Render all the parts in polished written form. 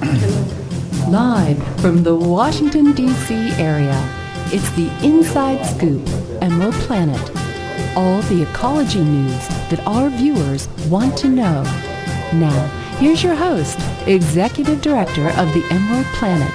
Live from the Washington, D.C. area, it's the Inside Scoop, Emerald Planet. All the ecology news that our viewers want to know. Now, here's your host, Executive Director of the Emerald Planet,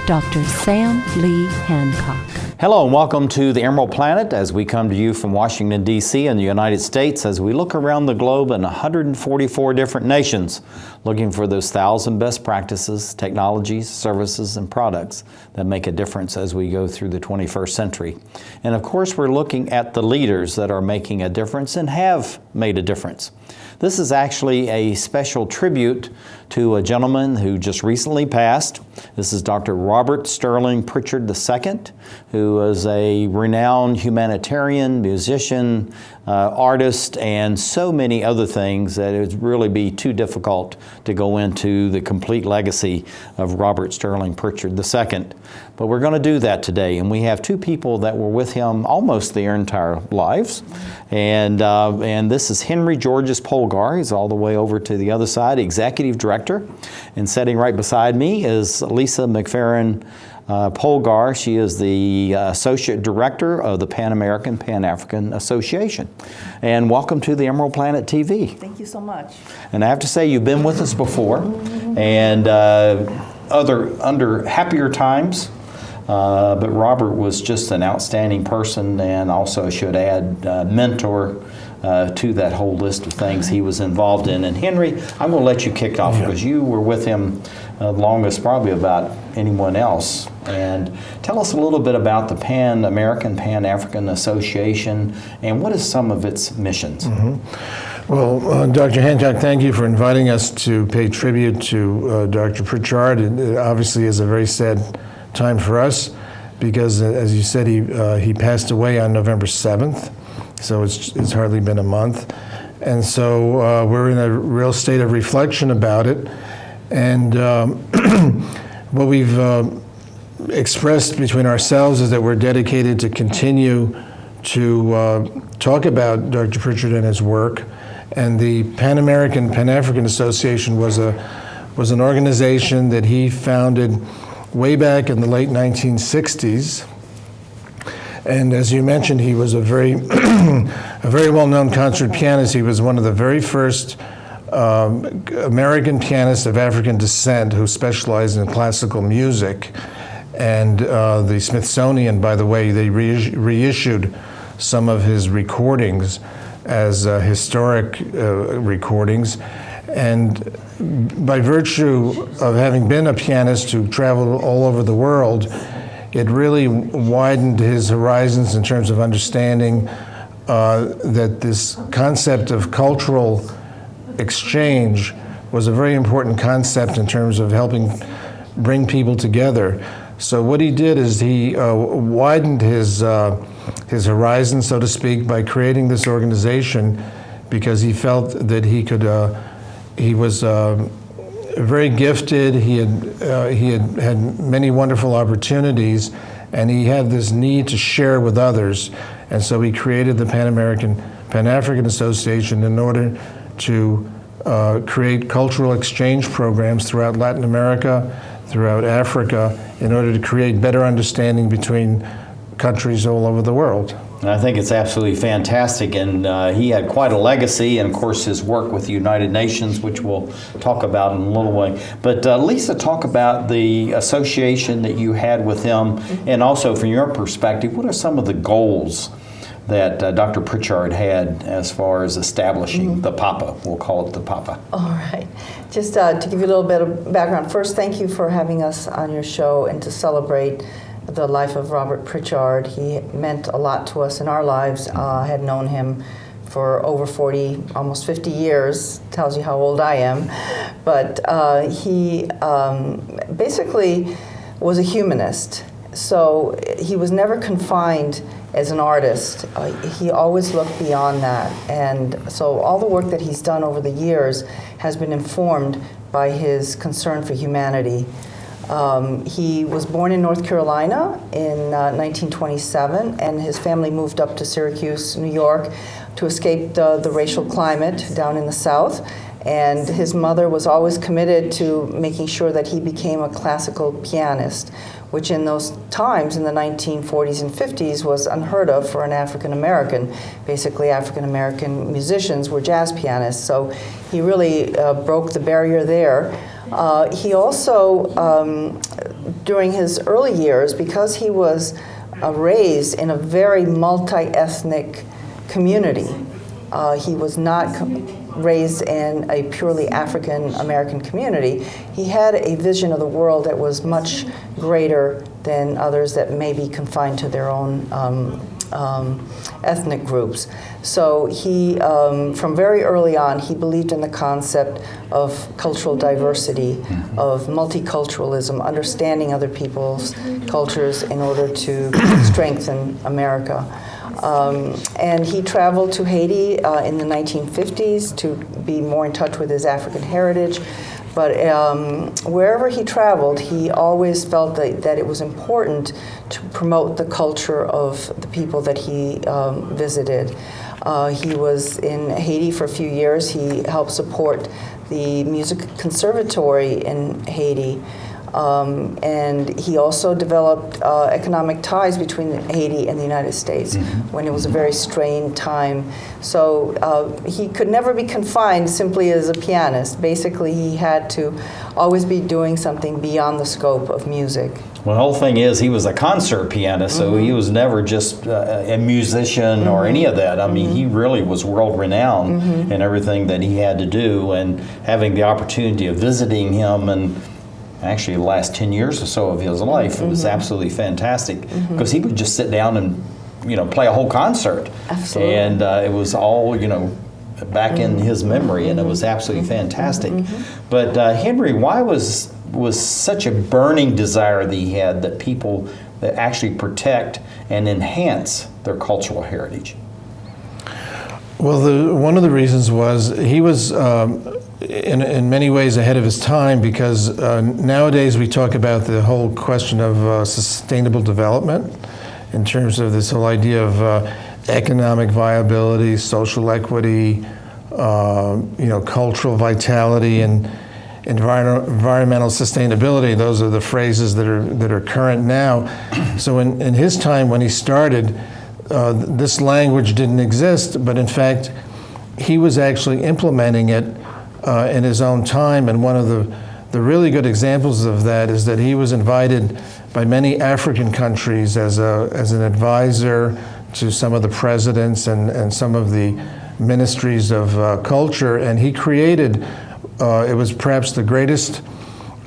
Dr. Sam Lee Hancock. Hello and welcome to the Emerald Planet as we come to you from Washington, D.C. in the United States as we look around the globe in 144 different nations looking for those 1,000 best practices, technologies, services, and products that make a difference as we go through the 21st century. And of course, we're looking at the leaders that are making a difference and have made a difference. This is actually a special tribute to a gentleman who just recently passed. This is Dr. Robert Starling Pritchard II, who was a renowned humanitarian, musician, artist, and so many other things that it would really be too difficult to go into the complete legacy of Robert Starling Pritchard II. But we're going to do that today, and we have two people that were with him almost their entire lives. And this is Henri Georges Polgar. He's all the way over to the other side, Executive Director. And sitting right beside me is Lisa McFarren Polgar. She is the Associate Director of the PanAmerican-PanAfrican Association. And welcome to the Emerald Planet TV. Thank you so much. And I have to say, you've been with us before, and under happier times. But Robert was just an outstanding person, and also, I should add, mentor to that whole list of things he was involved in. And Henri, I'm going to let you kick off because you were with him longest, probably about anyone else. And tell us a little bit about the PanAmerican-PanAfrican Association and what is some of its missions. Well, Dr. Hancock, thank you for inviting us to pay tribute to Dr. Pritchard. It obviously is a very sad time for us because, as you said, he passed away on November 7th, so it's hardly been a month. And so we're in a real state of reflection about it. And what we've expressed between ourselves is that we're dedicated to continue to talk about Dr. Pritchard and his work. And the PanAmerican-PanAfrican Association was an organization that he founded way back in the late 1960s. And as you mentioned, he was a very well-known concert pianist. He was one of the very first American pianists of African descent who specialized in classical music. And the Smithsonian, by the way, they reissued some of his recordings as historic recordings. And by virtue of having been a pianist who traveled all over the world, it really widened his horizons in terms of understanding that this concept of cultural exchange was a very important concept in terms of helping bring people together. So what he did is he widened his horizons, so to speak, by creating this organization because he felt that he was very gifted. He had many wonderful opportunities, and he had this need to share with others. And so he created the PanAmerican-PanAfrican Association in order to create cultural exchange programs throughout Latin America, throughout Africa, in order to create better understanding between countries all over the world. And I think it's absolutely fantastic, and he had quite a legacy, and of course his work with the United Nations, which we'll talk about in a little way. But Lisa, talk about the association that you had with him, and also from your perspective, what are some of the goals that Dr. Pritchard had as far as establishing the PAPA? We'll call it the PAPA. All right. Just to give you a little bit of background, first, thank you for having us on your show and to celebrate the life of Robert Pritchard. He meant a lot to us in our lives. I had known him for over 40, almost 50 years, tells you how old I am. But he basically was a humanist. So he was never confined as an artist. He always looked beyond that. And so all the work that he's done over the years has been informed by his concern for humanity. He was born in North Carolina in 1927, and his family moved up to Syracuse, New York, to escape the racial climate down in the South. And his mother was always committed to making sure that he became a classical pianist, which in those times, in the 1940s and 50s, was unheard of for an African American. Basically, African American musicians were jazz pianists, so he really broke the barrier there. He also, during his early years, because he was raised in a very multi-ethnic community, he was not raised in a purely African American community. He had a vision of the world that was much greater than others that may be confined to their own ethnic groups. So he, from very early on, he believed in the concept of cultural diversity, of multiculturalism, understanding other people's cultures in order to strengthen America. And he traveled to Haiti in the 1950s to be more in touch with his African heritage. But wherever he traveled, he always felt that it was important to promote the culture of the people that he visited. He was in Haiti for a few years. He helped support the Music Conservatory in Haiti. And he also developed economic ties between Haiti and the United States when it was a very strained time. So he could never be confined simply as a pianist. Basically, he had to always be doing something beyond the scope of music. Well, the whole thing is he was a concert pianist, so he was never just a musician or any of that. I mean, he really was world-renowned in everything that he had to do, and having the opportunity of visiting him and actually the last 10 years or so of his life, it was absolutely fantastic because he would just sit down and, play a whole concert. Absolutely. And it was all, back in his memory, and it was absolutely fantastic. But Henri, why was such a burning desire that he had that people that actually protect and enhance their cultural heritage? Well, one of the reasons was he was in many ways ahead of his time, because nowadays we talk about the whole question of sustainable development in terms of this whole idea of economic viability, social equity, cultural vitality, and environmental sustainability. Those are the phrases that are current now. So in his time when he started, this language didn't exist, but in fact, he was actually implementing it in his own time. And one of the really good examples of that is that he was invited by many African countries as an advisor to some of the presidents and some of the ministries of culture, and he created, it was perhaps the greatest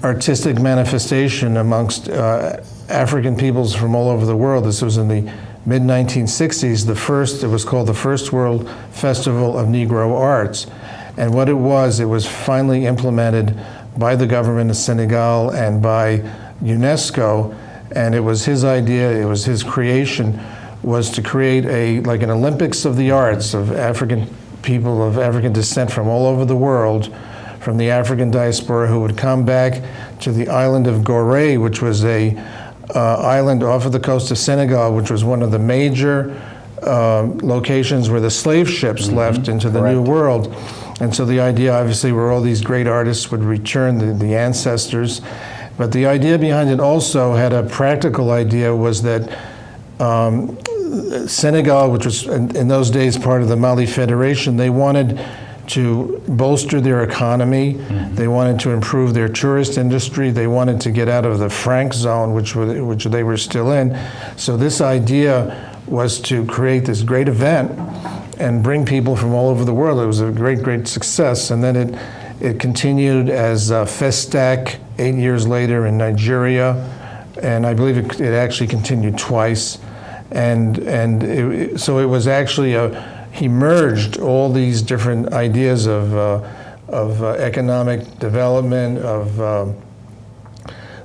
artistic manifestation amongst African peoples from all over the world. This was in the mid-1960s, it was called the First World Festival of Negro Arts. And what it was finally implemented by the government of Senegal and by UNESCO, and it was his idea, it was his creation, was to create like an Olympics of the arts of African people of African descent from all over the world, from the African diaspora, who would come back to the island of Gorée, which was a island off of the coast of Senegal, which was one of the major locations where the slave ships left into the New World. And so the idea, obviously, where all these great artists would return, the ancestors. But the idea behind it also had a practical idea, was that Senegal, which was in those days part of the Mali Federation, they wanted to bolster their economy. They wanted to improve their tourist industry. They wanted to get out of the franc zone, which they were still in. So this idea was to create this great event and bring people from all over the world. It was a great, great success. And then it continued as Festac 8 years later in Nigeria. And I believe it actually continued twice. So it was actually he merged all these different ideas of economic development, of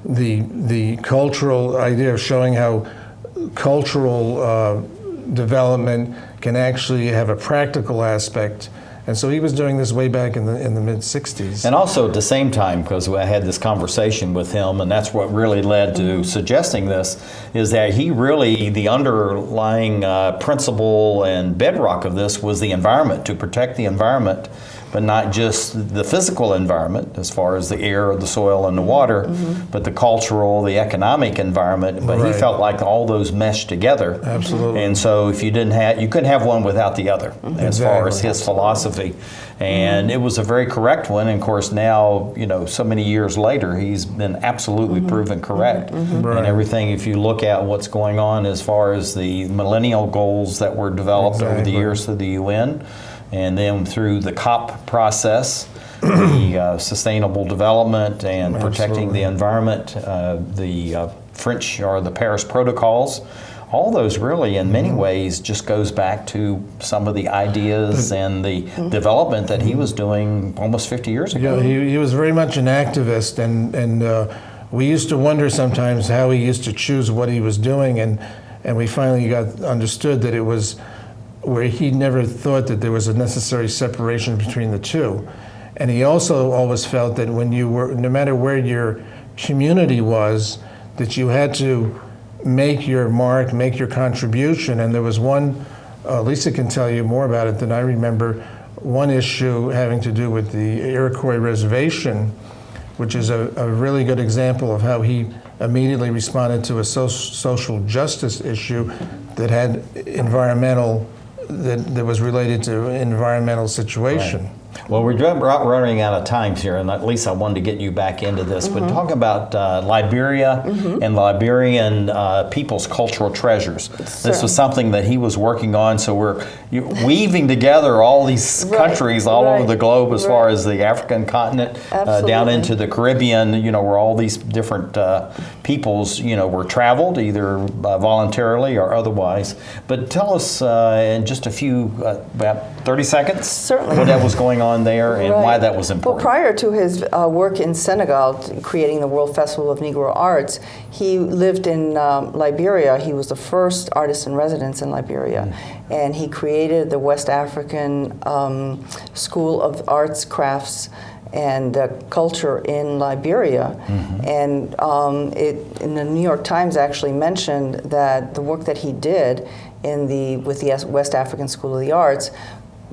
the cultural idea of showing how cultural development can actually have a practical aspect. And so he was doing this way back in the mid-60s. And also at the same time, because I had this conversation with him, and that's what really led to suggesting this, is that he really, the underlying principle and bedrock of this was the environment, to protect the environment but not just the physical environment as far as the air, the soil, and the water, but the cultural, the economic environment. But he felt like all those meshed together. Absolutely. And so if you couldn't have one without the other, as far as his philosophy. And it was a very correct one. And of course now, so many years later, he's been absolutely proven correct. And everything, if you look at what's going on as far as the millennial goals that were developed over the years through the UN, and then through the COP process, the sustainable development and protecting the environment, the French or the Paris protocols, all those really in many ways just goes back to some of the ideas and the development that he was doing almost 50 years ago. Yeah, he was very much an activist, and we used to wonder sometimes how he used to choose what he was doing, and we finally got understood that it was where he never thought that there was a necessary separation between the two. And he also always felt that when you were, no matter where your community was, that you had to make your mark, make your contribution. And there was one, Lisa can tell you more about it than I remember, one issue having to do with the Iroquois Reservation, which is a really good example of how he immediately responded to a social justice issue that had environmental, that was related to environmental situation. Right. Well, we're running out of time here, and at least I wanted to get you back into this. But talk about Liberia and Liberian people's cultural treasures. This was something that he was working on, so we're weaving together all these countries all over the globe as far as the African continent, down into the Caribbean, where all these different peoples, were traveled, either voluntarily or otherwise. But tell us in just a few, about 30 seconds, what that was going on there and why that was important. Well, prior to his work in Senegal, creating the World Festival of Negro Arts, he lived in Liberia. He was the first artist in residence in Liberia. And he created the West African School of Arts, Crafts, and culture in Liberia. And in the New York Times actually mentioned that the work that he did with the West African School of the Arts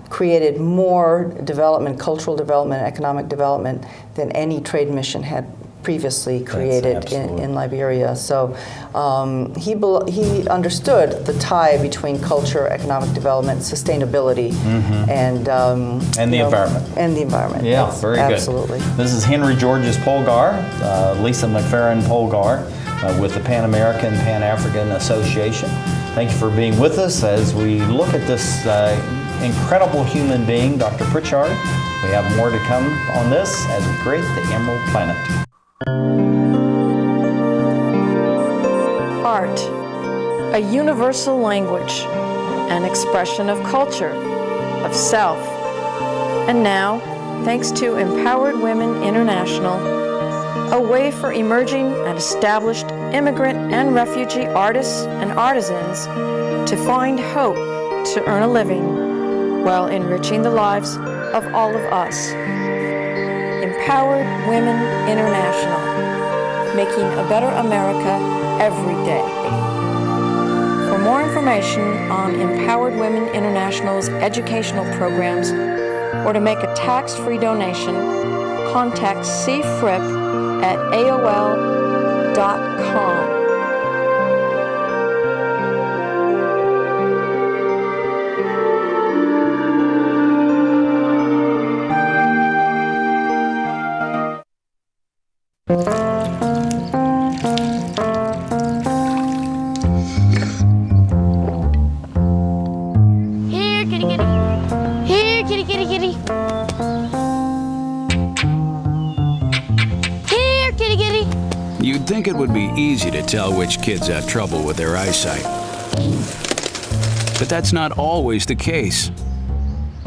created more development, cultural development, economic development than any trade mission had previously created in Liberia. So he understood the tie between culture, economic development, sustainability, and the environment. And the environment. Yeah, yes, very absolutely. Good. This is Henri Georges Polgar, Lisa McFarren Polgar, with the Pan-American-Pan-African Association. Thank you for being with us as we look at this incredible human being, Dr. Pritchard. We have more to come on this as we create the Emerald Planet. Art, a universal language, an expression of culture, of self. And now, thanks to Empowered Women International, a way for emerging and established immigrant and refugee artists and artisans to find hope to earn a living while enriching the lives of all of us. Empowered Women International, making a better America every day. For more information on Empowered Women International's educational programs or to make a tax-free donation, contact cfrip at AOL.com. You'd think it would be easy to tell which kids have trouble with their eyesight. But that's not always the case.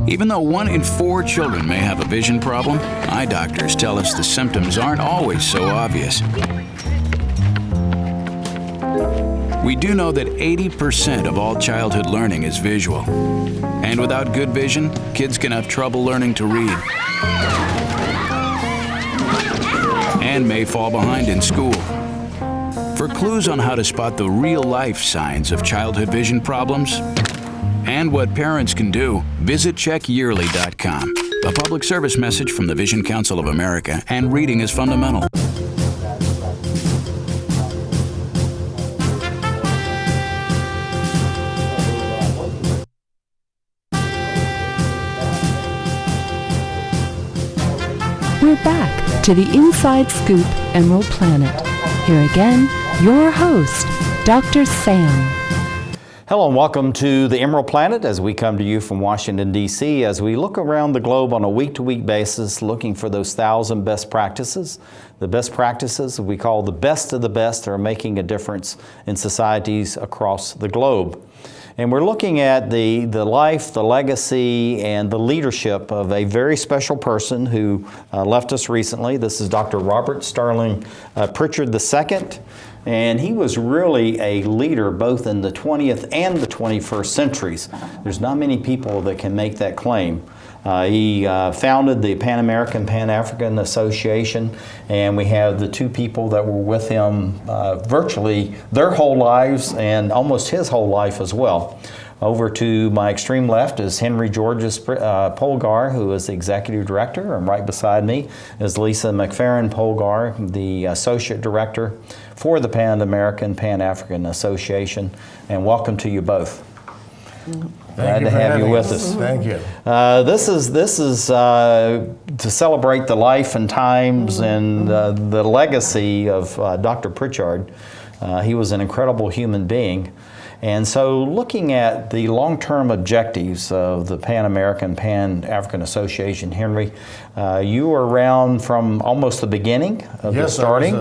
Even though 1 in 4 children may have a vision problem, eye doctors tell us the symptoms aren't always so obvious. We do know that 80% of all childhood learning is visual. And without good vision, kids can have trouble learning to read and may fall behind in school. For clues on how to spot the real-life signs of childhood vision problems and what parents can do, visit checkyearly.com. A public service message from the Vision Council of America and Reading is Fundamental. We're back to the Inside Scoop Emerald Planet. Here again, your host, Dr. Sam. Hello and welcome to the Emerald Planet as we come to you from Washington, D.C. as we look around the globe on a week-to-week basis looking for those 1,000 best practices. The best practices we call the best of the best that are making a difference in societies across the globe. And we're looking at the life, the legacy, and the leadership of a very special person who left us recently. This is Dr. Robert Starling Pritchard II. And he was really a leader both in the 20th and the 21st centuries. There's not many people that can make that claim. He founded the PanAmerican-PanAfrican Association, and we have the two people that were with him virtually their whole lives and almost his whole life as well. Over to my extreme left is Henri Polgar, who is the executive director, and right beside me is Lisa McFarren Polgar, the associate director for the Pan-American-Pan-African Association. And welcome to you both. Glad to have you with us. Thank you. This is to celebrate the life and times and the legacy of Dr. Pritchard. He was an incredible human being. And so looking at the long-term objectives of the Pan-American-Pan-African Association, Henri, you were around from almost the beginning of the starting.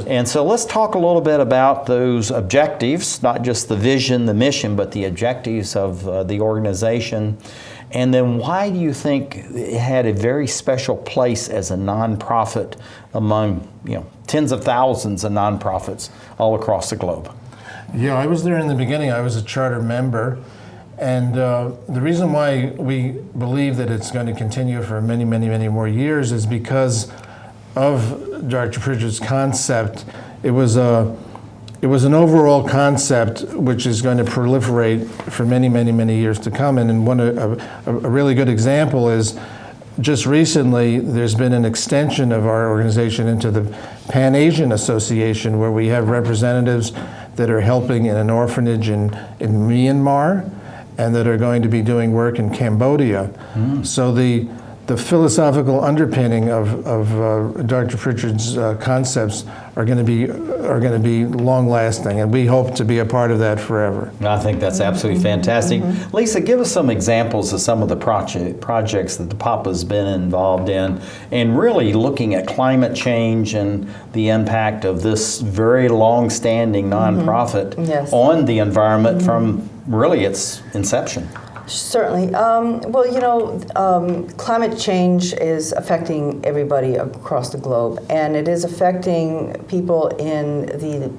And so let's talk a little bit about those objectives, not just the vision, the mission, but the objectives of the organization. And then why do you think it had a very special place as a nonprofit among tens of thousands of nonprofits all across the globe? Yeah, I was there in the beginning. I was a charter member. And the reason why we believe that it's going to continue for many, many, many more years is because of Dr. Pritchard's concept. It was an overall concept which is going to proliferate for many, many, many years to come. And a really good example is just recently there's been an extension of our organization into the Pan-Asian Association, where we have representatives that are helping in an orphanage in Myanmar and that are going to be doing work in Cambodia. So the philosophical underpinning of Dr. Pritchard's concepts are going to be long-lasting, and we hope to be a part of that forever. I think that's absolutely fantastic. Lisa, give us some examples of some of the projects that the Papa's been involved in, and really looking at climate change and the impact of this very long-standing nonprofit on the environment from really its inception. Certainly. Climate change is affecting everybody across the globe, and it is affecting people in the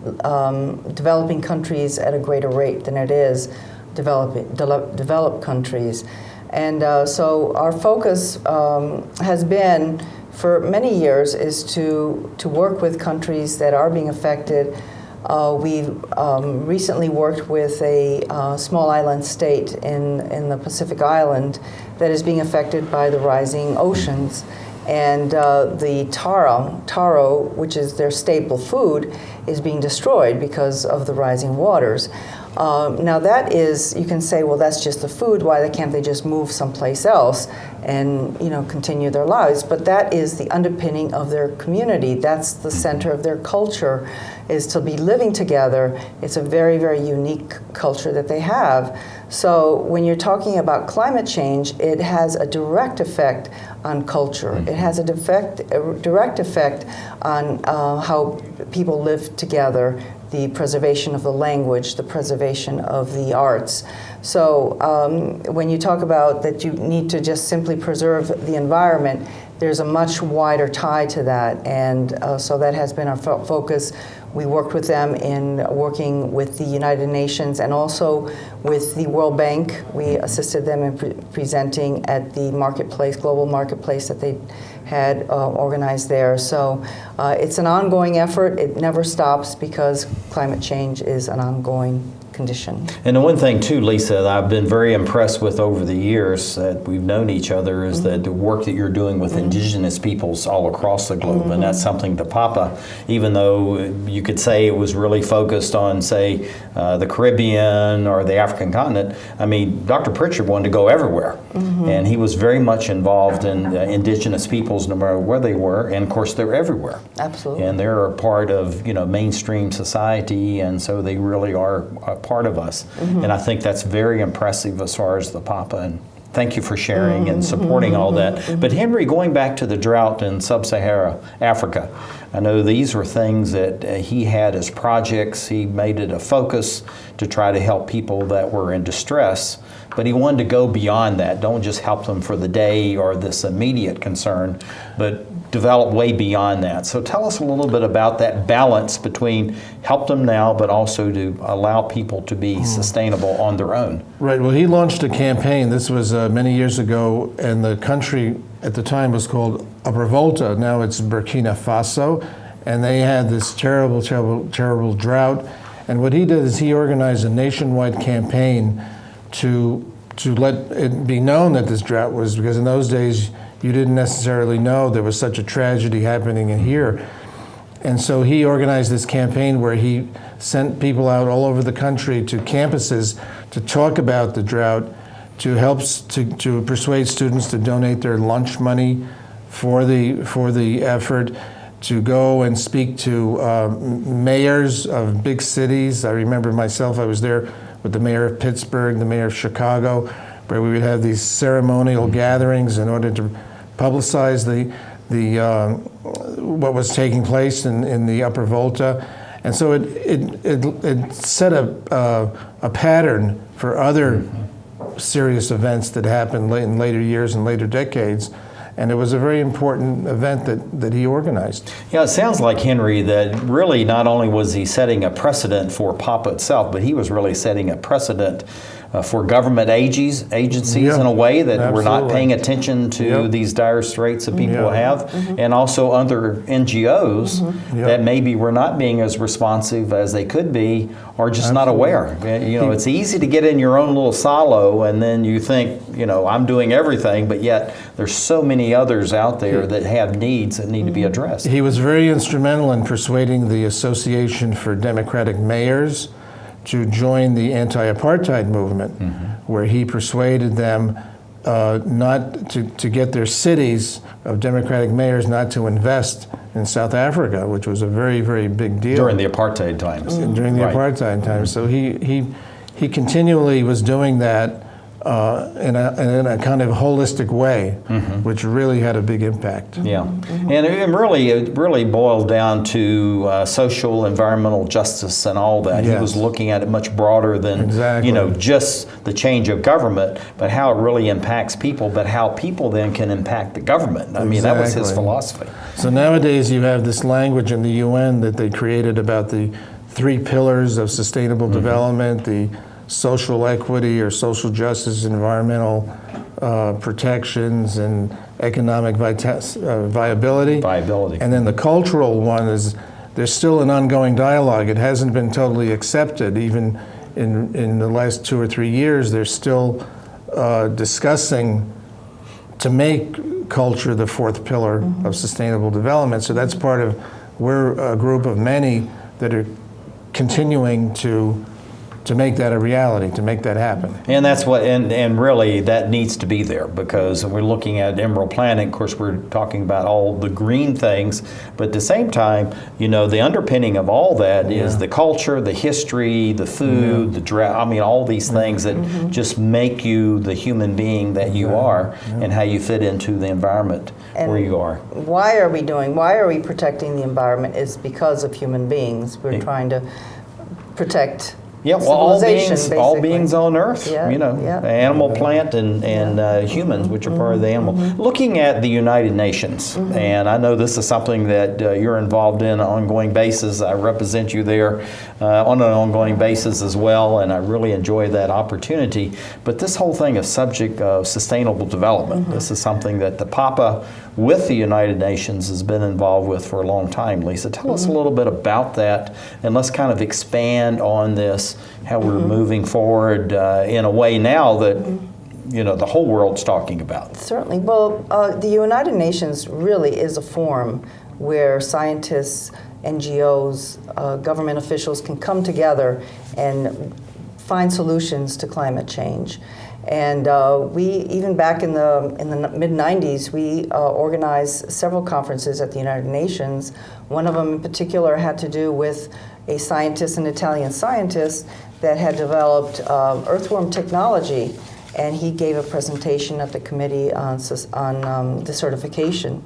developing countries at a greater rate than it is developed countries. And so our focus has been, for many years, is to work with countries that are being affected. We've recently worked with a small island state in the Pacific Island that is being affected by the rising oceans. And the taro, which is their staple food, is being destroyed because of the rising waters. Now that is, you can say, well, that's just the food. Why can't they just move someplace else and continue their lives? But that is the underpinning of their community. That's the center of their culture, is to be living together. It's a very, very unique culture that they have. So when you're talking about climate change, it has a direct effect on culture. It has a direct effect on how people live together, the preservation of the language, the preservation of the arts. So when you talk about that you need to just simply preserve the environment, there's a much wider tie to that, and so that has been our focus. We worked with them in working with the United Nations and also with the World Bank. We assisted them in presenting at the marketplace, global marketplace that they had organized there. So it's an ongoing effort. It never stops because climate change is an ongoing condition. And the one thing too, Lisa, that I've been very impressed with over the years that we've known each other is that the work that you're doing with indigenous peoples all across the globe. And that's something that PAPA, even though you could say it was really focused on, say, the Caribbean or the African continent, I mean, Dr. Pritchard wanted to go everywhere. And he was very much involved in indigenous peoples no matter where they were. And of course, they're everywhere. Absolutely. And they're a part of, mainstream society, and so they really are a part of us. And I think that's very impressive as far as the PAPA, and thank you for sharing and supporting all that. But Henri, going back to the drought in sub-Sahara Africa, I know these were things that he had as projects. He made it a focus to try to help people that were in distress, but he wanted to go beyond that. Don't just help them for the day or this immediate concern, but develop way beyond that. So tell us a little bit about that balance between help them now, but also to allow people to be sustainable on their own. Right. Well, he launched a campaign. This was many years ago, and the country at the time was called Upper Volta. Now it's Burkina Faso, and they had this terrible, terrible, terrible drought. And what he did is he organized a nationwide campaign to let it be known that this drought was, because in those days you didn't necessarily know there was such a tragedy happening in here. And so he organized this campaign where he sent people out all over the country to campuses to talk about the drought, to help to persuade students to donate their lunch money for the effort, to go and speak to mayors of big cities. I remember myself, I was there with the mayor of Pittsburgh, the mayor of Chicago, where we would have these ceremonial gatherings in order to publicize what was taking place in the Upper Volta. And so it set a pattern for other serious events that happened in later years and later decades. And it was a very important event that he organized. Yeah, it sounds like, Henri, that really not only was he setting a precedent for PAPA itself, but he was really setting a precedent for government agencies in a way that we're not paying attention to these dire straits that people have, and also other NGOs that maybe were not being as responsive as they could be, or just not aware. It's easy to get in your own little silo, and then you think, I'm doing everything, but yet there's so many others out there that have needs that need to be addressed. He was very instrumental in persuading the Association for Democratic Mayors to join the anti-apartheid movement, where he persuaded them not to get their cities of Democratic mayors not to invest in South Africa, which was a very, very big deal. During the apartheid times. During the apartheid times. So he continually was doing that in a kind of holistic way, which really had a big impact. Yeah, and it really boiled down to social, environmental justice and all that. He was looking at it much broader than just the change of government, but how it really impacts people, but how people then can impact the government. I mean, that was his philosophy. So nowadays you have this language in the UN that they created about the 3 pillars of sustainable development, the social equity or social justice, environmental protections, and economic viability. And then the cultural one is, there's still an ongoing dialogue. It hasn't been totally accepted. Even in the last 2 or 3 years, they're still discussing to make culture the 4th pillar of sustainable development. So that's part of, we're a group of many that are continuing to make that a reality, to make that happen. And that's what, and really that needs to be there, because we're looking at Emerald Planet. Of course, we're talking about all the green things, but at the same time, the underpinning of all that is the culture, the history, the food, the drought. I mean, all these things that just make you the human being that you are, and how you fit into the environment where you are. Why are we protecting the environment? Is because of human beings. We're trying to protect all beings on Earth, animal, plant, and humans, which are part of the animal. Looking at the United Nations, and I know this is something that you're involved in on an ongoing basis. I represent you there on an ongoing basis as well, and I really enjoy that opportunity. But this whole thing of subject of sustainable development, this is something that the PAPA with the United Nations has been involved with for a long time. Lisa, tell us a little bit about that, and let's kind of expand on this, how we're moving forward in a way now that the whole world's talking about. Certainly. Well, the United Nations really is a forum where scientists, NGOs, government officials can come together and find solutions to climate change. And we, even back in the mid-90s, we organized several conferences at the United Nations. One of them in particular had to do with a scientist, an Italian scientist, that had developed earthworm technology. And he gave a presentation at the Committee on Desertification.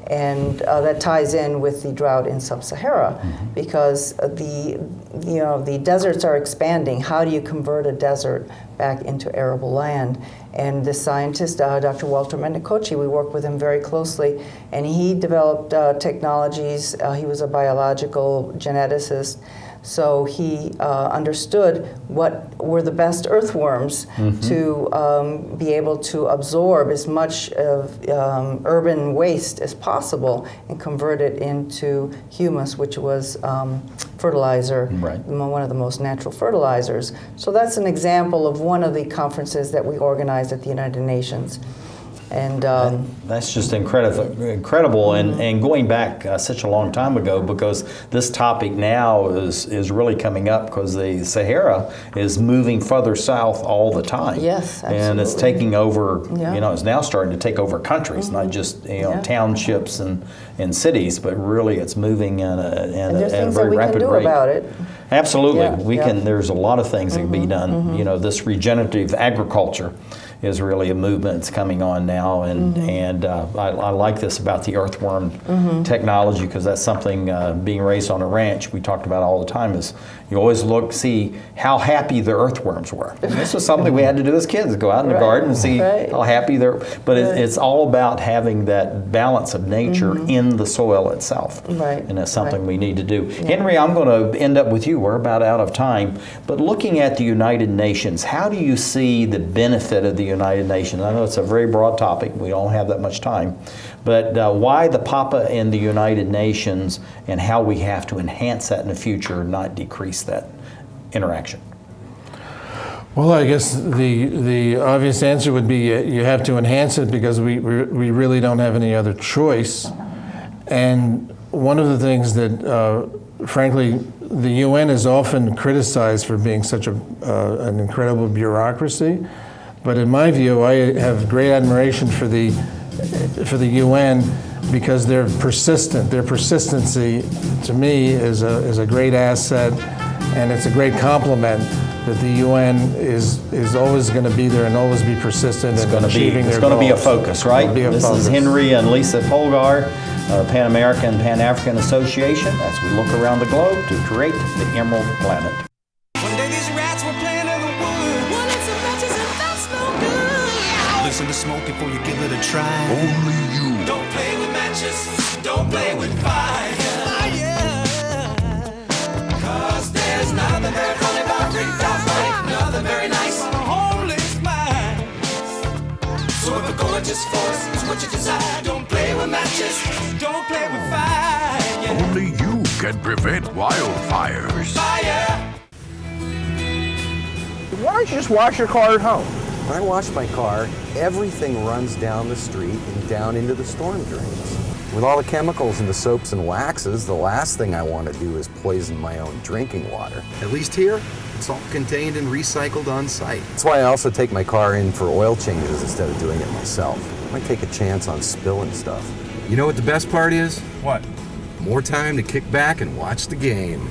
And that ties in with the drought in Sub-Sahara, because the deserts are expanding. How do you convert a desert back into arable land? And this scientist, Dr. Walter Mendicoci, we worked with him very closely, and he developed technologies. He was a biological geneticist. So he understood what were the best earthworms to be able to absorb as much of urban waste as possible and convert it into humus, which was fertilizer, one of the most natural fertilizers. So that's an example of one of the conferences that we organized at the United Nations. And that's just incredible, and going back such a long time ago, because this topic now is really coming up because the Sahara is moving further south all the time. Yes, absolutely. And it's taking over. It's now starting to take over countries, not just townships and cities, but really it's moving in a very rapid rate. About it. Absolutely, we can. There's a lot of things that can be done. This regenerative agriculture is really a movement that's coming on now, and I like this about the earthworm technology, because that's something being raised on a ranch we talked about all the time. Is you always see how happy the earthworms were. And this was something we had to do as kids, go out in the garden and see how happy they're. But it's all about having that balance of nature in the soil itself, and that's something we need to do. Henri, I'm going to end up with you. We're about out of time, but looking at the United Nations, how do you see the benefit of the United Nations? I know it's a very broad topic. We don't have that much time. But why the Papa in the United Nations, and how we have to enhance that in the future, not decrease that interaction? Well, I guess the obvious answer would be you have to enhance it, because we really don't have any other choice. And one of the things that, frankly, the UN is often criticized for being such an incredible bureaucracy. But in my view, I have great admiration for the UN, because they're persistent. Their persistency, to me, is a great asset, and it's a great compliment that the UN is always going to be there and always be persistent in achieving their goals. It's going to be a focus, right? This is Henri and Lisa Polgar, PanAmerican-PanAfrican Association, as we look around the globe to create the Emerald Planet. One day these rats were playing in the woods. Well, it's some matches and that's no good. Listen to smoke before you give it a try. Only you. Don't play with matches. Don't play with fire. Cause there's nothing very funny about nothing very nice on a homeless mind. So if a gorgeous force is what you desire, don't play with matches. Don't play with fire. Only you can prevent wildfires. Fire. Why don't you just wash your car at home? When I wash my car, everything runs down the street and down into the storm drains. With all the chemicals in the soaps and waxes, the last thing I want to do is poison my own drinking water. At least here, it's all contained and recycled on site. That's why I also take my car in for oil changes instead of doing it myself. I might take a chance on spilling stuff. You know what the best part is? What? More time to kick back and watch the game.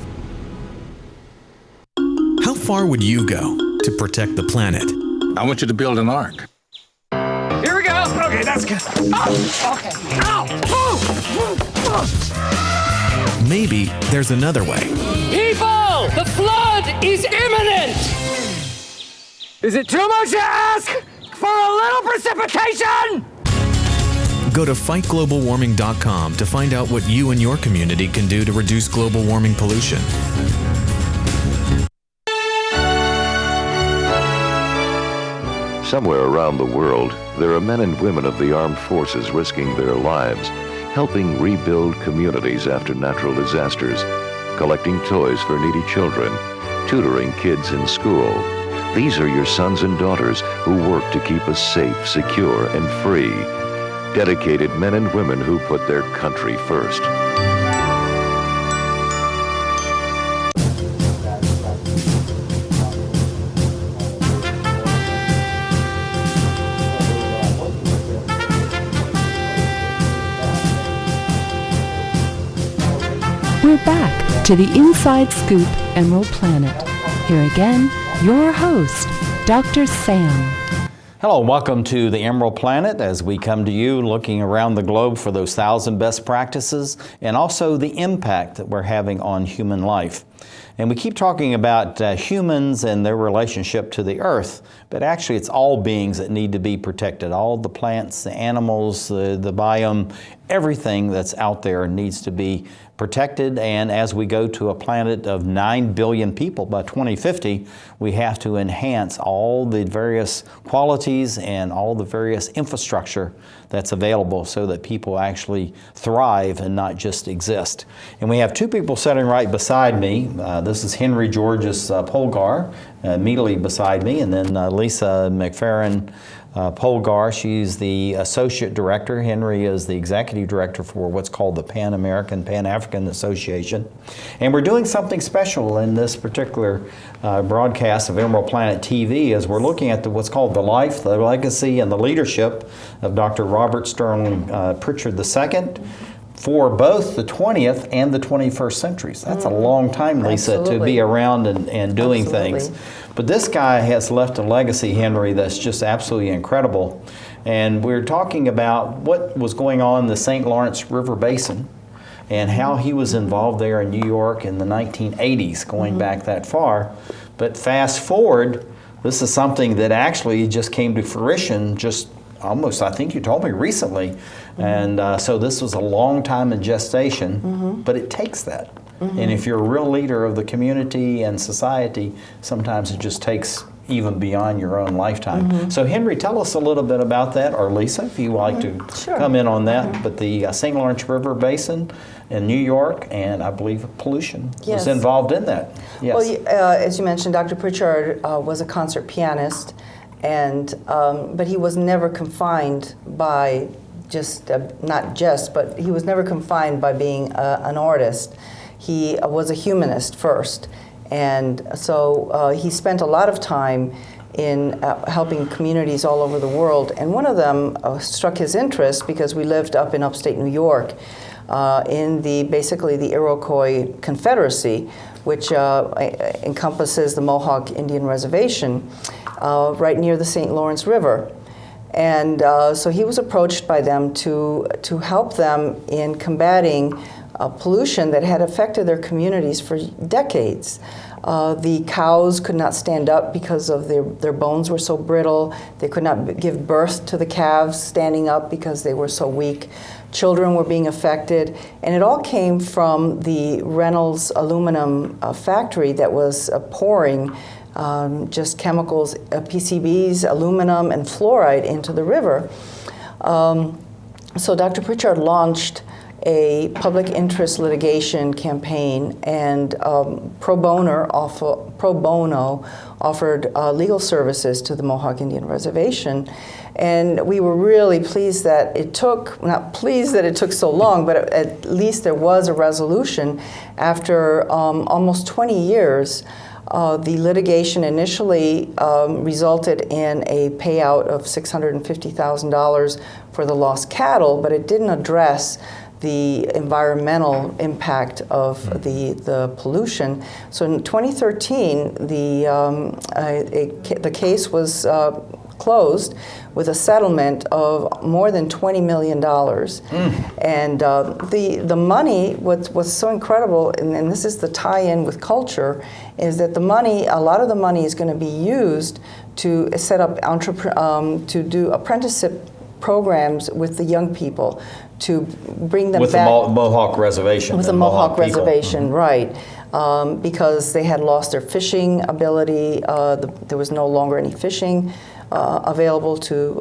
How far would you go to protect the planet? I want you to build an ark. Here we go. Okay, that's good. Oh, okay. Ow! Maybe there's another way. People, the flood is imminent! Is it too much to ask for a little precipitation? Go to fightglobalwarming.com to find out what you and your community can do to reduce global warming pollution. Somewhere around the world, there are men and women of the armed forces risking their lives, helping rebuild communities after natural disasters, collecting toys for needy children, tutoring kids in school. These are your sons and daughters who work to keep us safe, secure, and free. Dedicated men and women who put their country first. We're back to the Inside Scoop Emerald Planet. Here again, your host, Dr. Sam. Hello, welcome to the Emerald Planet as we come to you looking around the globe for those 1,000 best practices and also the impact that we're having on human life. And we keep talking about humans and their relationship to the earth, but actually it's all beings that need to be protected. All the plants, the animals, the biome, everything that's out there needs to be protected. And as we go to a planet of 9 billion people by 2050, we have to enhance all the various qualities and all the various infrastructure that's available so that people actually thrive and not just exist. And we have two people sitting right beside me. This is Henri Georges Polgar, immediately beside me, and then Lisa McFarren Polgar. She's the Associate Director. Henri is the Executive Director for what's called the PanAmerican-PanAfrican Association. And we're doing something special in this particular broadcast of Emerald Planet TV as we're looking at what's called the life, the legacy, and the leadership of Dr. Robert Starling Pritchard II for both the 20th and the 21st centuries. That's a long time, Lisa, to be around and doing things. But this guy has left a legacy, Henri, that's just absolutely incredible. And we're talking about what was going on in the St. Lawrence River Basin and how he was involved there in New York in the 1980s, going back that far. But fast forward, this is something that actually just came to fruition just almost, I think you told me recently. And so this was a long time in gestation, but it takes that. And if you're a real leader of the community and society, sometimes it just takes even beyond your own lifetime. So Henri, tell us a little bit about that, or Lisa, if you would like to come in on that. But the St. Lawrence River Basin in New York, and I believe pollution was involved in that. Yes. Well, as you mentioned, Dr. Pritchard was a concert pianist, and but he was never confined by but he was never confined by being an artist. He was a humanist first, and so he spent a lot of time in helping communities all over the world. And one of them struck his interest because we lived up in upstate New York in basically the Iroquois Confederacy, which encompasses the Mohawk Indian Reservation right near the St. Lawrence River. And so he was approached by them to help them in combating pollution that had affected their communities for decades. The cows could not stand up because of their bones were so brittle. They could not give birth to the calves standing up because they were so weak. Children were being affected. And it all came from the Reynolds aluminum factory that was pouring just chemicals, PCBs, aluminum, and fluoride into the river. So Dr. Pritchard launched a public interest litigation campaign, and pro bono offered legal services to the Mohawk Indian Reservation. And we were really pleased that it took, not pleased that it took so long, but at least there was a resolution after almost 20 years. The litigation initially resulted in a payout of $650,000 for the lost cattle, but it didn't address the environmental impact of the pollution. So in 2013, the case was closed with a settlement of more than $20 million. And the money, what's so incredible, and this is the tie-in with culture, is that a lot of the money is going to be used to set up to do apprenticeship programs with the young people, to bring them back. With the Mohawk Reservation. With the Mohawk Reservation, right. Because they had lost their fishing ability. There was no longer any fishing available to,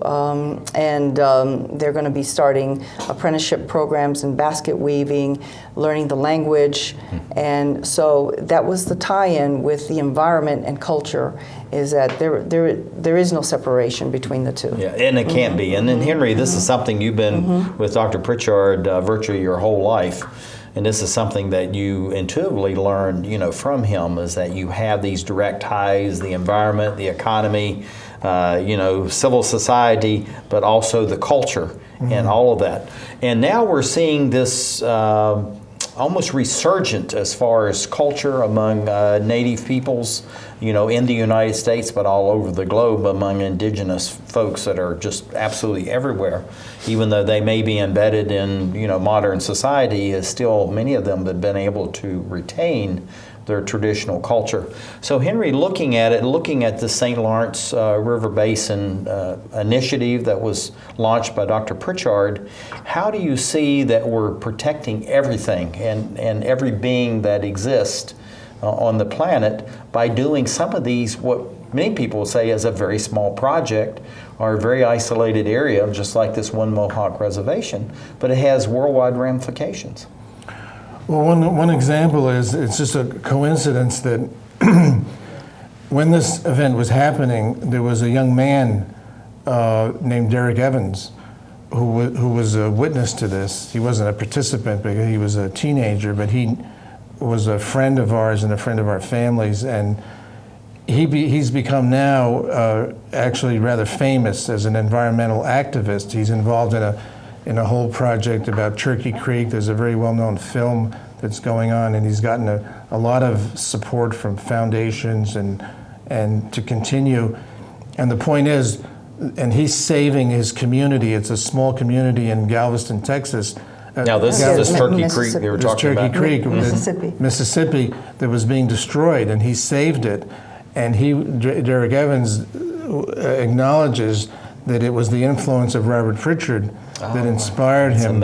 and they're going to be starting apprenticeship programs in basket weaving, learning the language, and so that was the tie-in with the environment and culture, is that there is no separation between the two. Yeah, and it can't be. And then Henri, this is something you've been with Dr. Pritchard virtually your whole life. And this is something that you intuitively learned, from him, is that you have these direct ties, the environment, the economy, civil society, but also the culture and all of that. And now we're seeing this almost resurgent as far as culture among native peoples, in the United States, but all over the globe among indigenous folks that are just absolutely everywhere. Even though they may be embedded in, modern society, is still many of them have been able to retain their traditional culture. So Henri, looking at the St. Lawrence River Basin initiative that was launched by Dr. Pritchard, how do you see that we're protecting everything and every being that exists on the planet by doing some of these, what many people say is a very small project or a very isolated area, just like this one Mohawk reservation, but it has worldwide ramifications? Well, one example is, it's just a coincidence that when this event was happening, there was a young man named Derek Evans who was a witness to this. He wasn't a participant because he was a teenager, but he was a friend of ours and a friend of our families, and he's become now actually rather famous as an environmental activist. He's involved in a whole project about Turkey Creek. There's a very well-known film that's going on, and he's gotten a lot of support from foundations and to continue. And the point is, and he's saving his community. It's a small community in Galveston, Texas. Now this is Turkey Creek they were talking about. Turkey Creek, Mississippi, that was being destroyed, and he saved it. And Derek Evans acknowledges that it was the influence of Robert Pritchard that inspired him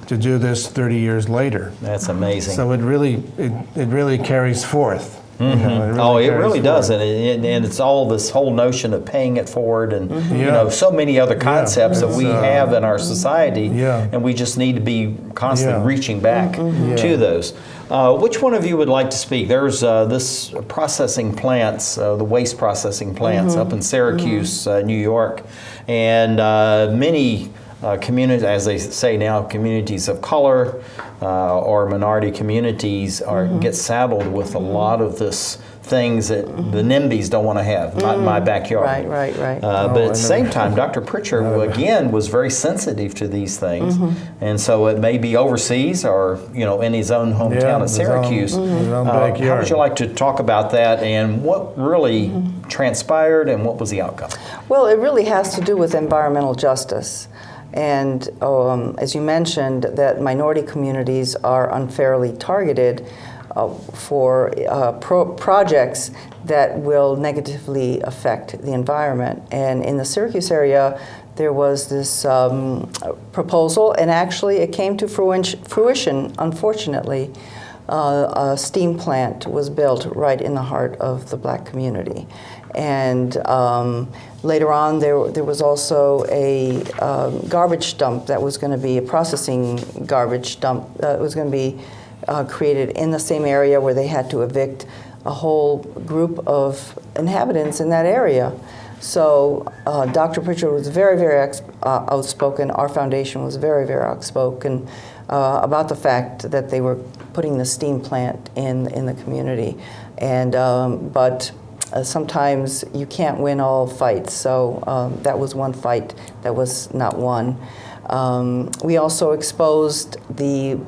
to do this 30 years later. That's amazing. So it really carries forth. It really does, and it's all this whole notion of paying it forward, and so many other concepts that we have in our society, and we just need to be constantly reaching back to those. Which one of you would like to speak? There's this processing plants, the waste processing plants up in Syracuse, New York, and many communities, as they say now, communities of color or minority communities get saddled with a lot of this things that the NIMBYs don't want to have, not in my backyard. Right. But at the same time, Dr. Pritchard, again, was very sensitive to these things. And so it may be overseas or, in his own hometown of Syracuse. How would you like to talk about that and what really transpired and what was the outcome? Well, it really has to do with environmental justice. And as you mentioned, that minority communities are unfairly targeted for projects that will negatively affect the environment. And in the Syracuse area, there was this proposal, and actually it came to fruition, unfortunately. A steam plant was built right in the heart of the black community. And later on, there was also a garbage dump that was going to be a processing garbage dump that was going to be created in the same area where they had to evict a whole group of inhabitants in that area. So Dr. Pritchard was very, very outspoken. Our foundation was very, very outspoken about the fact that they were putting the steam plant in the community. And but sometimes you can't win all fights. So that was one fight that was not won. We also exposed the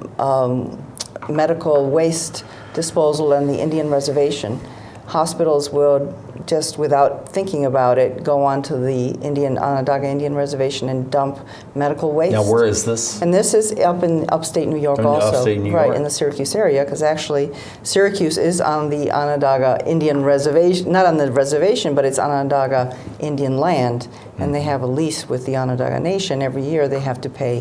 medical waste disposal on the Indian reservation. Hospitals would, just without thinking about it, go onto the Onondaga Indian Reservation and dump medical waste. Now, where is this? And this is up in upstate New York also. Upstate New York. Right, in the Syracuse area, because actually Syracuse is on the Onondaga Indian Reservation, not on the reservation, but it's Onondaga Indian land, and they have a lease with the Onondaga Nation. Every year they have to pay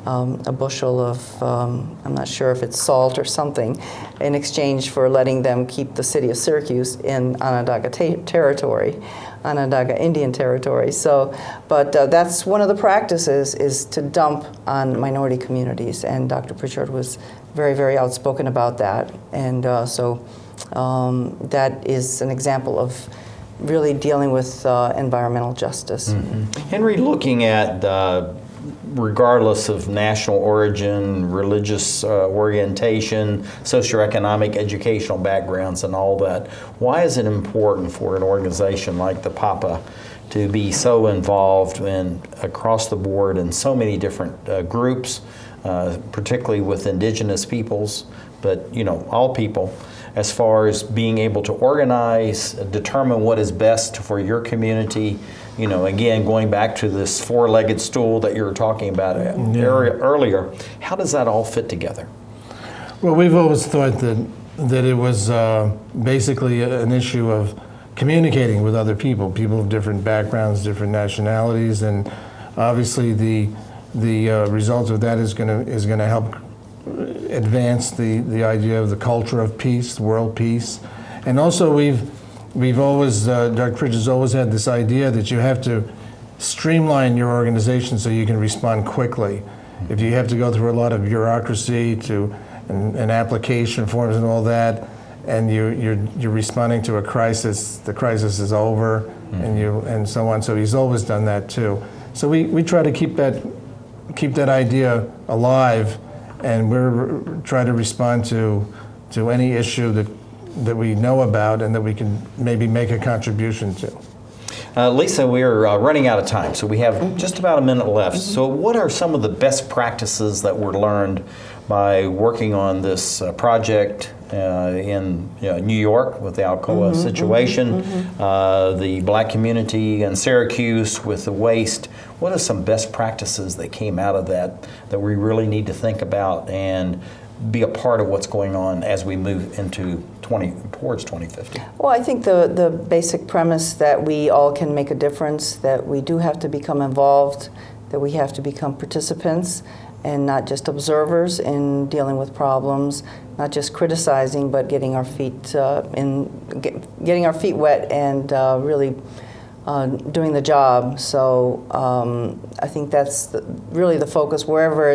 a bushel of, I'm not sure if it's salt or something, in exchange for letting them keep the city of Syracuse in Onondaga territory, Onondaga Indian territory. So, but that's one of the practices, is to dump on minority communities, and Dr. Pritchard was very, very outspoken about that. And so that is an example of really dealing with environmental justice. Mm-hmm. Henri, looking at regardless of national origin, religious orientation, socioeconomic, educational backgrounds, and all that, why is it important for an organization like the PAPA to be so involved in across the board in so many different groups, particularly with indigenous peoples, but all people, as far as being able to organize, determine what is best for your community? Again, going back to this four-legged stool that you were talking about earlier, how does that all fit together? Well, we've always thought that it was basically an issue of communicating with other people of different backgrounds, different nationalities, and obviously the result of that is going to help advance the idea of the culture of peace, world peace. And also we've always, Dr. Pritchard's always had this idea that you have to streamline your organization so you can respond quickly. If you have to go through a lot of bureaucracy and application forms and all that, and you're responding to a crisis, the crisis is over, and so on. So he's always done that too. So we try to keep that idea alive, and we're trying to respond to any issue that we know about and that we can maybe make a contribution to. Lisa, we're running out of time, so we have just about a minute left. So what are some of the best practices that were learned by working on this project in New York with the Alcoa situation, the black community in Syracuse with the waste? What are some best practices that came out of that we really need to think about and be a part of what's going on as we move into towards 2050? Well, I think the basic premise that we all can make a difference, that we do have to become involved, that we have to become participants and not just observers in dealing with problems, not just criticizing, but getting our feet getting our feet wet and really doing the job. So I think that's really the focus, whether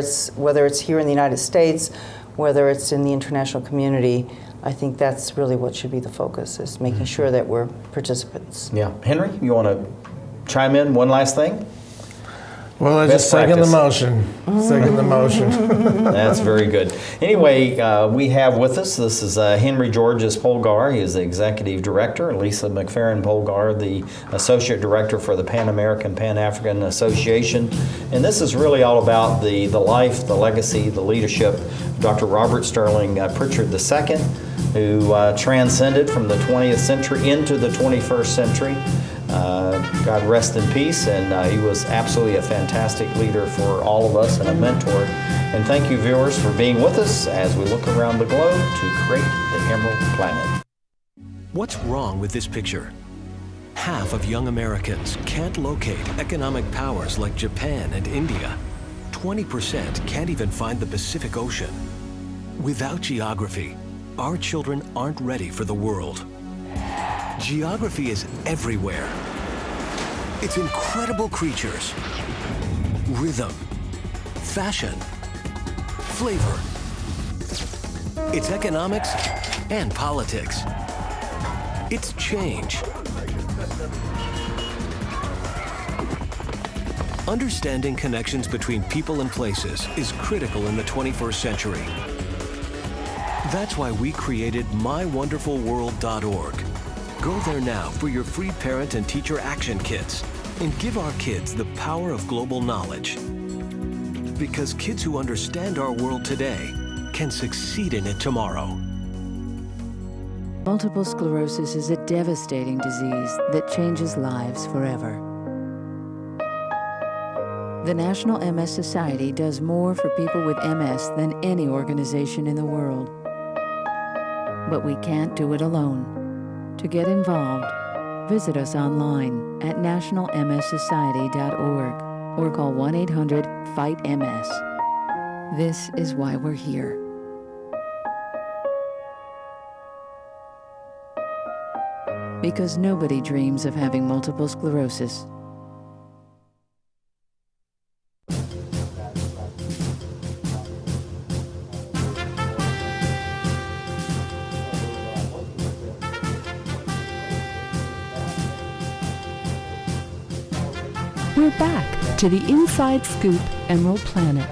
it's here in the United States, whether it's in the international community. I think that's really what should be the focus, is making sure that we're participants. Yeah. Henri, you want to chime in one last thing? Well, I just second the motion. Second the motion. That's very good. Anyway, we have with us, this is Henri Georges Polgar. He is the Executive Director. Lisa McFarren Polgar, the Associate Director for the Pan-American-PanAfrican Association. And this is really all about the life, the legacy, the leadership of Dr. Robert Starling Pritchard II, who transcended from the 20th century into the 21st century. God rest in peace, and he was absolutely a fantastic leader for all of us and a mentor. And thank you, viewers, for being with us as we look around the globe to create the Emerald Planet. What's wrong with this picture? Half of young Americans can't locate economic powers like Japan and India. 20% can't even find the Pacific Ocean. Without geography, our children aren't ready for the world. Geography is everywhere. It's incredible creatures, rhythm, fashion, flavor. It's economics and politics. It's change. Understanding connections between people and places is critical in the 21st century. That's why we created mywonderfulworld.org. Go there now for your free parent and teacher action kits and give our kids the power of global knowledge. Because kids who understand our world today can succeed in it tomorrow. Multiple sclerosis is a devastating disease that changes lives forever. The National MS Society does more for people with MS than any organization in the world. But we can't do it alone. To get involved, visit us online at nationalmssociety.org or call 1-800-FIGHT-MS. This is why we're here. Because nobody dreams of having multiple sclerosis. We're back to the Inside Scoop Emerald Planet.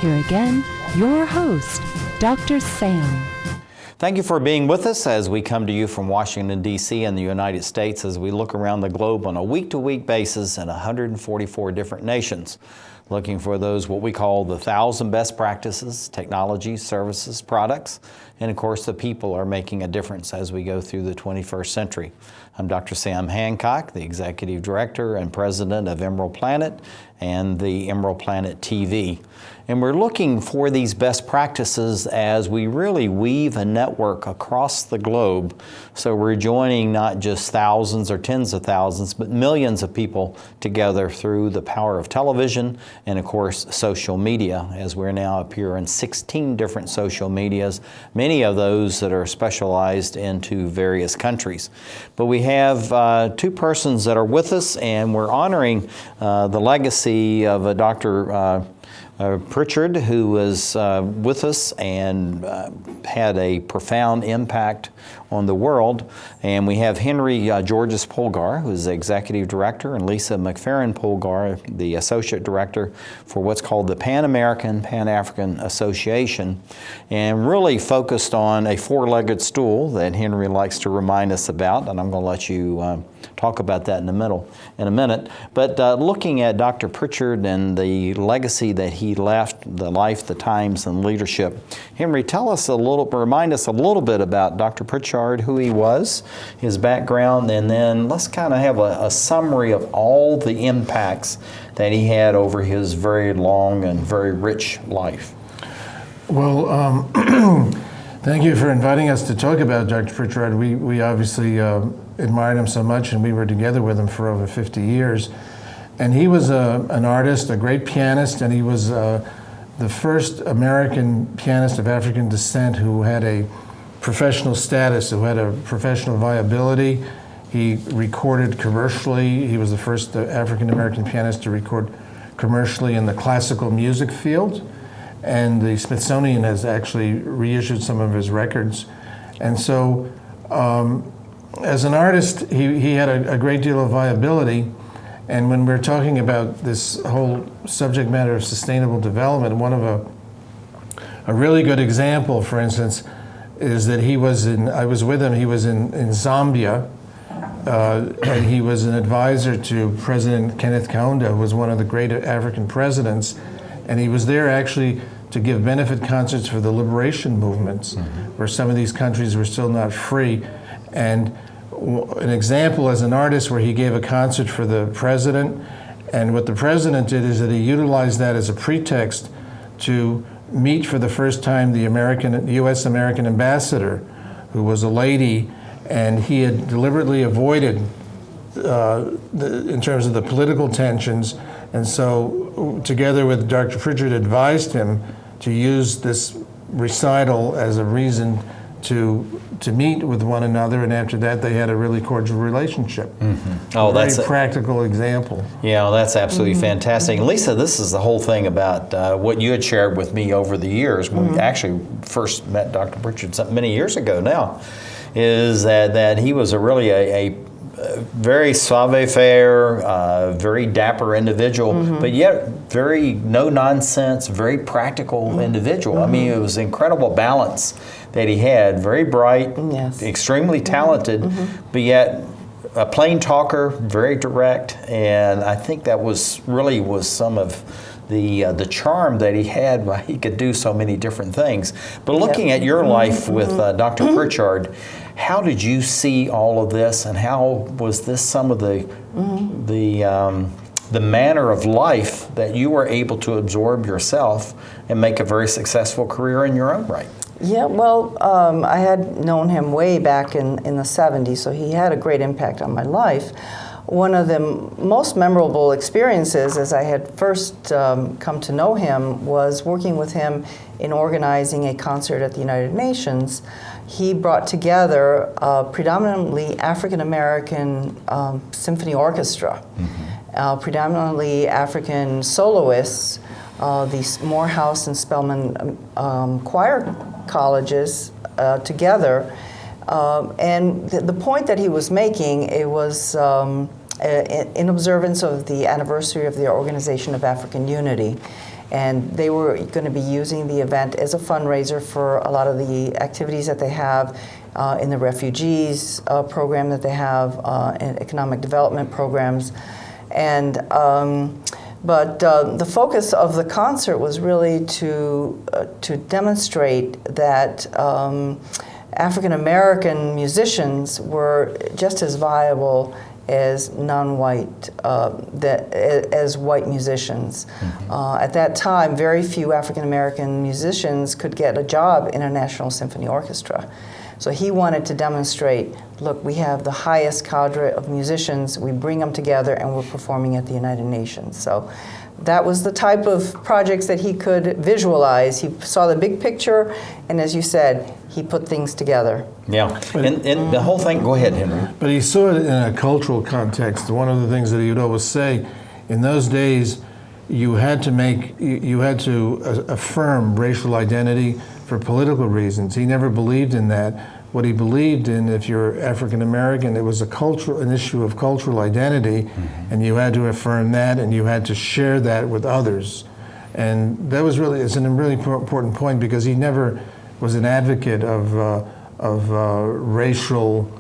Here again, your host, Dr. Sam. Thank you for being with us as we come to you from Washington, D.C. and the United States as we look around the globe on a week-to-week basis in 144 different nations, looking for those what we call the 1,000 best practices, technologies, services, products, and of course the people are making a difference as we go through the 21st century. I'm Dr. Sam Hancock, the Executive Director and President of Emerald Planet and the Emerald Planet TV. And we're looking for these best practices as we really weave a network across the globe. So we're joining not just thousands or tens of thousands, but millions of people together through the power of television and, of course, social media, as we're now appear in 16 different social medias, many of those that are specialized into various countries. But we have two persons that are with us, and we're honoring the legacy of Dr. Pritchard, who was with us and had a profound impact on the world. And we have Henri Georges Polgar, who is the Executive Director, and Lisa McFarren Polgar, the Associate Director for what's called the PanAmerican-PanAfrican Association, and really focused on a four-legged stool that Henri likes to remind us about, and I'm going to let you talk about that in a minute. But looking at Dr. Pritchard and the legacy that he left, the life, the times, and leadership. Henri, remind us a little bit about Dr. Pritchard, who he was, his background, and then let's kind of have a summary of all the impacts that he had over his very long and very rich life. Well, thank you for inviting us to talk about Dr. Pritchard. We obviously admired him so much, and we were together with him for over 50 years. And he was an artist, a great pianist, and he was the first American pianist of African descent who had a professional status, who had a professional viability. He recorded commercially. He was the first African-American pianist to record commercially in the classical music field. And the Smithsonian has actually reissued some of his records. And so as an artist, he had a great deal of viability. And when we're talking about this whole subject matter of sustainable development, one of a really good example, for instance, is that I was with him, he was in Zambia, and he was an advisor to President Kenneth Kaunda, who was one of the great African presidents, and he was there actually to give benefit concerts for the liberation movements, where some of these countries were still not free. And an example as an artist where he gave a concert for the president, and what the president did is that he utilized that as a pretext to meet for the first time the U.S. American ambassador, who was a lady, and he had deliberately avoided in terms of the political tensions, and so together with Dr. Pritchard advised him to use this recital as a reason to meet with one another, and after that they had a really cordial relationship. Oh, that's a very practical example. Yeah, that's absolutely fantastic. And Lisa, this is the whole thing about what you had shared with me over the years when we actually first met Dr. Pritchard many years ago now, is that he was really a very savoir-faire, very dapper individual, but yet very no-nonsense, very practical individual. I mean, it was incredible balance that he had, very bright, extremely talented, but yet a plain talker, very direct, and I think that was some of the charm that he had why he could do so many different things. But looking at your life with Dr. Pritchard, how did you see all of this, and how was this some of the manner of life that you were able to absorb yourself and make a very successful career in your own right? Yeah, well, I had known him way back in the 70s, so he had a great impact on my life. one of the most memorable experiences as I had first come to know him was working with him in organizing a concert at the United Nations. He brought together a predominantly African-American symphony orchestra, predominantly African soloists, the Morehouse and Spelman choir colleges together. And the point that he was making, it was in observance of the anniversary of the Organization of African Unity. And they were going to be using the event as a fundraiser for a lot of the activities that they have in the refugees program that they have, and economic development programs. And but the focus of the concert was really to demonstrate that African American musicians were just as viable as non-white, as white musicians. At that time, very few African American musicians could get a job in a National Symphony Orchestra. So he wanted to demonstrate, look, we have the highest cadre of musicians, we bring them together and we're performing at the United Nations. So that was the type of projects that he could visualize. He saw the big picture, and as you said, he put things together. Yeah, and the whole thing, go ahead, Henry. But he saw it in a cultural context. One of the things that he would always say, in those days, you had to affirm racial identity for political reasons. He never believed in that. What he believed in, if you're African American, it was an issue of cultural identity, and you had to affirm that, and you had to share that with others. And that was it's a really important point, because he never was an advocate of racial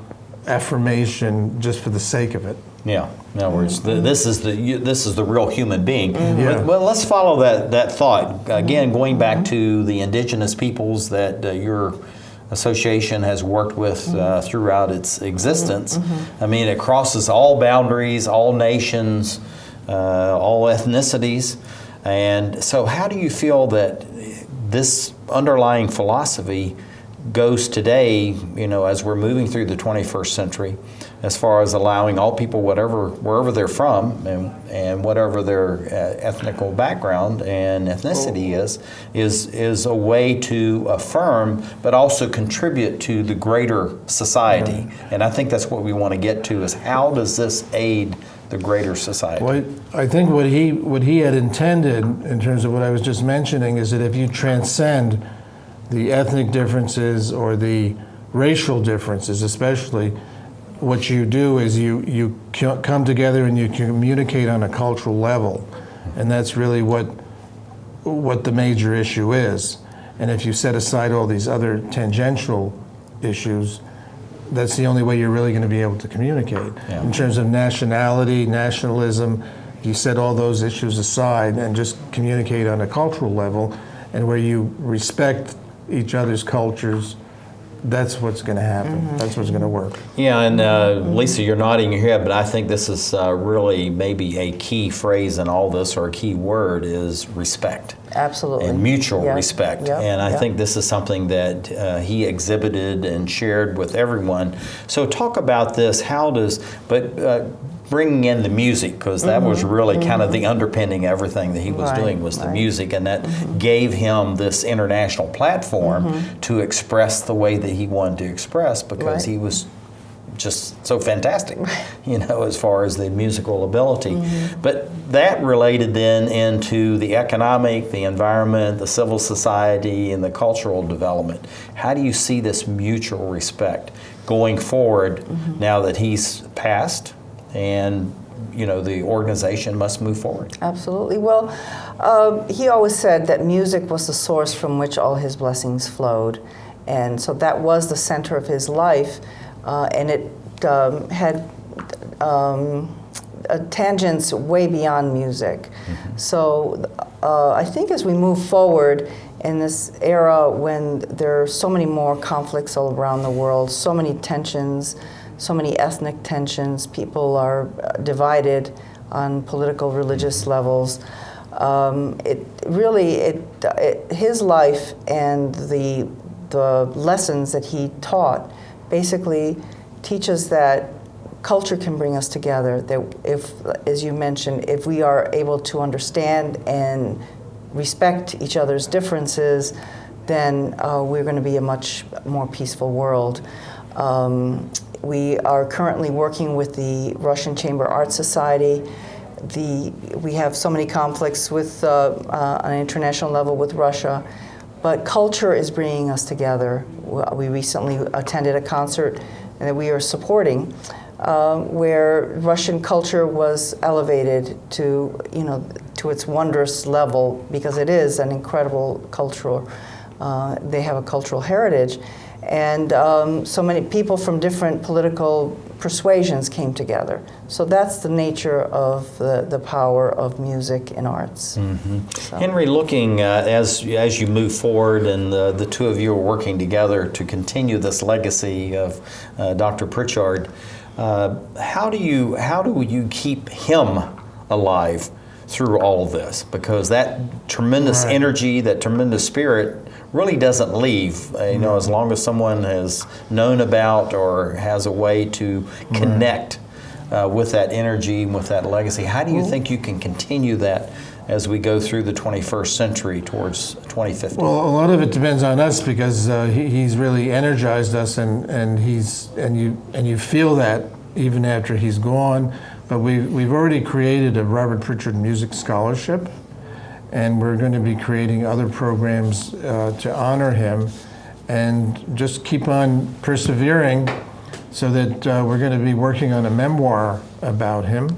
affirmation just for the sake of it. Yeah. In other words, this is the real human being. Yeah. Well, let's follow that thought again, going back to the indigenous peoples that your association has worked with throughout its existence. I mean, it crosses all boundaries, all nations, all ethnicities. And so how do you feel that this underlying philosophy goes today, as we're moving through the 21st century, as far as allowing all people, wherever they're from and whatever their ethnical background and ethnicity is a way to affirm, but also contribute to the greater society. And I think that's what we want to get to, is how does this aid the greater society? Well, I think what he had intended, in terms of what I was just mentioning, is that if you transcend the ethnic differences or the racial differences especially, what you do is you come together and you communicate on a cultural level. And that's really what the major issue is. And if you set aside all these other tangential issues, that's the only way you're really going to be able to communicate. Yeah. In terms of nationality, nationalism, if you set all those issues aside and just communicate on a cultural level, and where you respect each other's cultures, that's what's going to happen. That's what's going to work. Yeah, and Lisa, you're nodding your head, but I think this is really maybe a key phrase in all this, or a key word, is respect. Absolutely. And mutual respect. Yep. And I think this is something that he exhibited and shared with everyone. So talk about this. Bringing in the music, because that was really kind of the underpinning of everything that he was doing, was the music, and that gave him this international platform to express the way that he wanted to express, because he was just so fantastic, as far as the musical ability. But that related then into the economic, the environment, the civil society, and the cultural development. How do you see this mutual respect going forward now that he's passed? And the organization must move forward. Absolutely. Well, he always said that music was the source from which all his blessings flowed, and so that was the center of his life, and it had tangents way beyond music. So I think as we move forward in this era, when there are so many more conflicts all around the world, so many tensions, so many ethnic tensions, people are divided on political, religious levels. His life and the lessons that he taught basically teach us that culture can bring us together. That if, as you mentioned, if we are able to understand and respect each other's differences, then we're going to be a much more peaceful world. We are currently working with the Russian Chamber Art Society. We have so many conflicts with on an international level with Russia, but culture is bringing us together. We recently attended a concert that we are supporting, where Russian culture was elevated to, to its wondrous level, because it is an incredible cultural. They have a cultural heritage, and so many people from different political persuasions came together. So that's the nature of the power of music and arts. Mm-hmm. So. Henri, looking as you move forward, and the two of you are working together to continue this legacy of Dr. Pritchard, how do you keep him alive through all of this? Because that tremendous energy, that tremendous spirit really doesn't leave, as long as someone has known about or has a way to connect with that energy, with that legacy. How do you think you can continue that as we go through the 21st century towards 2050? Well, a lot of it depends on us, because he's really energized us, and you feel that even after he's gone. But we've already created a Robert Pritchard Music Scholarship, and we're going to be creating other programs to honor him, and just keep on persevering, so that we're going to be working on a memoir about him,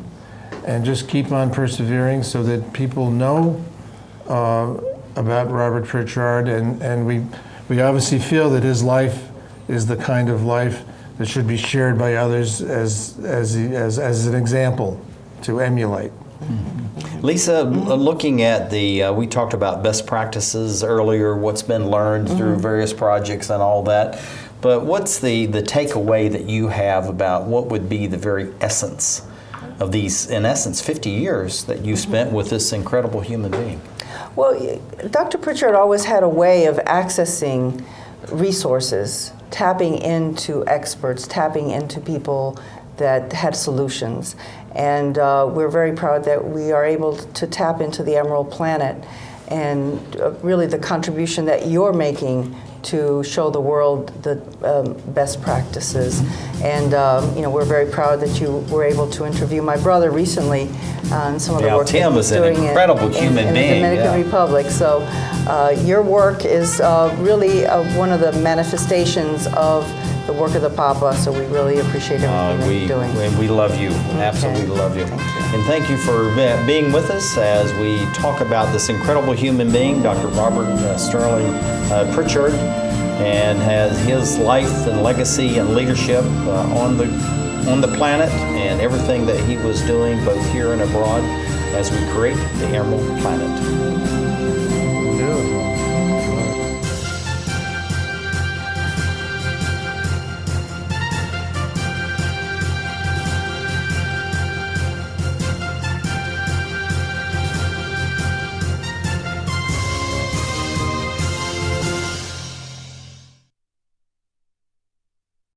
and just keep on persevering so that people know about Robert Pritchard, and we obviously feel that his life is the kind of life that should be shared by others as an example to emulate. Lisa, looking at we talked about best practices earlier, what's been learned through various projects and all that, but what's the takeaway that you have about what would be the very essence of these, in essence, 50 years that you spent with this incredible human being? Well, Dr. Pritchard always had a way of accessing resources, tapping into experts, tapping into people that had solutions. And we're very proud that we are able to tap into the Emerald Planet, and really the contribution that you're making to show the world the best practices. And we're very proud that you were able to interview my brother recently on some of the work Tim that he's doing an incredible human in being. the Dominican Republic. So your work is really one of the manifestations of the work of the Papa, so we really appreciate everything that you're doing. And we love you, absolutely love you. And thank you for being with us as we talk about this incredible human being, Dr. Robert Starling Pritchard, and has his life and legacy and leadership on the planet, and everything that he was doing both here and abroad as we create the Emerald Planet. Beautiful.